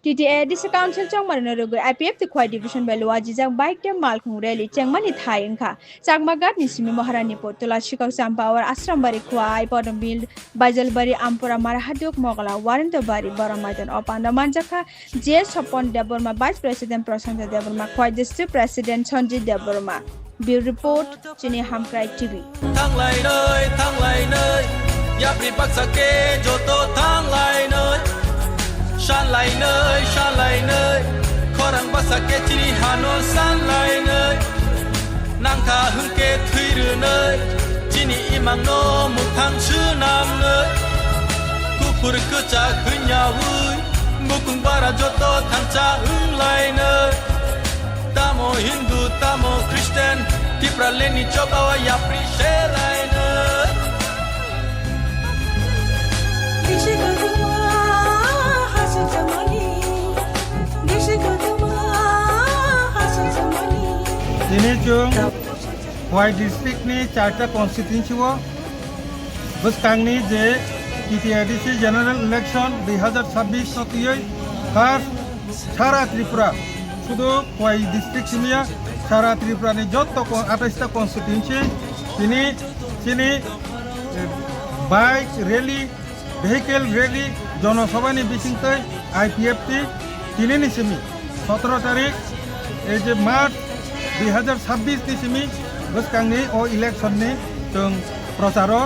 TTA District Council chong marino rugu IPF the Khwai Division by Luaji jang bike tem malkhung rally changmani thai engkha chakmagat nisimi Maharani Potula Shikau Sampawar Asrambari Khwai Podombil Bajalbari Ampura Marahaduk Mogala Warantobari Baramajan Opanda Manjaka J Sopon Deborma Vice President Prasanta Deborma Khwai District President Sonjit Deborma Bureau Report Chini Hamkrai TV thang lại nơi giáp đi bắc sa kê cho tô thang lại nơi san lại nơi khó răng bắc sa kê chỉ hà nội san lại nơi nàng thà hưng kê thuy rửa nơi chỉ ni imang no một thang chữ nam nơi cú phur cứ cha khứ nhà vui ngô cùng bara cho tô thang cha hưng lại nơi ta mo Hindu ta mo Christian Tipra leni choba wa ya prishe lainer Gishi kaduma hasu zamani Gishi kaduma hasu zamani Ini chung Khwai district ni charta constituency wo bus kang ni je TTIDC general election 2026 notiyoi khas Chara Tripura শুধু Khwai district simia Chara Tripura ni jotto 28টা constituency তিনি bike rally vehicle rally জনসভা ni bisingtai IPF তিনি ni simi 17 তারিখ এই যে March 2026 ni simi bus kang ni o election ni chung procharo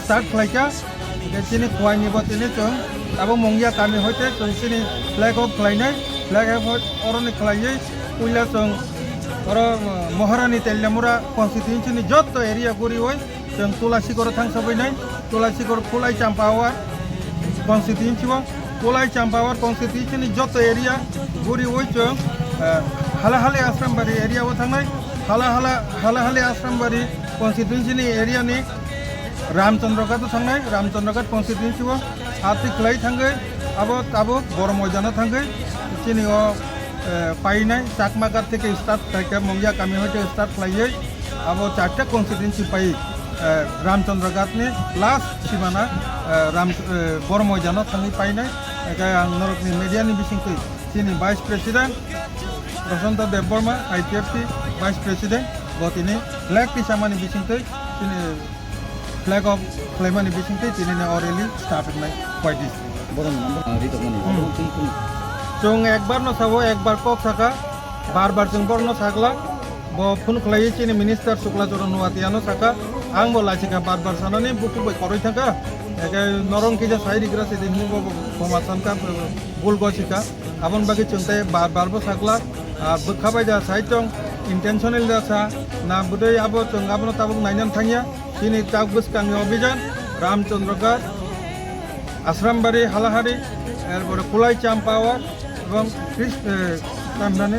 start khlaika chini Khwai ni botini chung abo mongya kami hoite chung chini flag of khlainai flag of oroni khlaiyai puila chung oro Maharani Tellamura constituency ni jotto area guri hoi chung Tulasigor thang sabai nai Tulasigor Pulai Champawar constituency wo Pulai Champawar constituency ni jotto area guri hoi chung halahale Asrambari area wo thangnai halahale Asrambari constituency ni area ni Ramchandragat thangnai Ramchandragat constituency wo ati khlai thangai abo boro moijana thangai chini o পাইনাই চাকমাগার থেকে start থেকে মঙ্গিয়া কামি হইতে start খাইয়ে আবো 4টা constituency পাই রামচন্দ্রঘাট নি last সীমানা বড় ময়দান থানি পাইনাই একা নরকনি মিডিয়ানি বিসিংকই তিনি vice president Prashanta Debbarma IPFT vice president বতিনি ফ্ল্যাগ কিসামানি বিসিংকই তিনি ফ্ল্যাগ অফ ফ্লেমানি বিসিংকই তিনি অরেলি স্টার্ট নাই Khwai district বড় নাম্বার রিতো chung ekbar no sabo ekbar kok saka bar chung bor no sakla bo phun khlai chini minister Shukla Charan Nuatiano saka ang bo lachika bar sanani buku bai koroi thaka eke norong kija sairi gra se din bo formasan ka bul go chika abon bagi chunte bar bo sakla bukhabai ja saitong intentional da sa na budai abo chung abno tabuk nainan thangya chini tak bus kang obhijan Ramchandragat Asrambari Halahari erbore Pulai Champawar এবং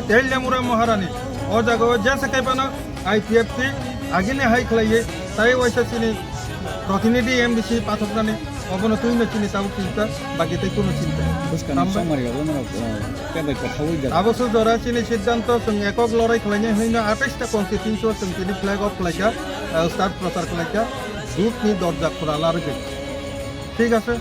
Tellamura Maharani ও জায়গা যেসে কেপানো IPFT আগিনে high খাইয়ে তাই ওইসা চিনি প্রতিনিধি MDC পাঠকরানি অবনো তুই না চিনি তাও চিন্তা বাকিতে কোনো চিন্তা অবশ্য ধরা চিনি সিদ্ধান্ত একক লড়াই খাইনে হইনা 28টা কনস্টিটিউয়েন্সি তিনি ফ্ল্যাগ অফ খাইকা স্টার্ট প্রচার খাইকা দুধ নি দরজা খোলা লারগে ঠিক আছে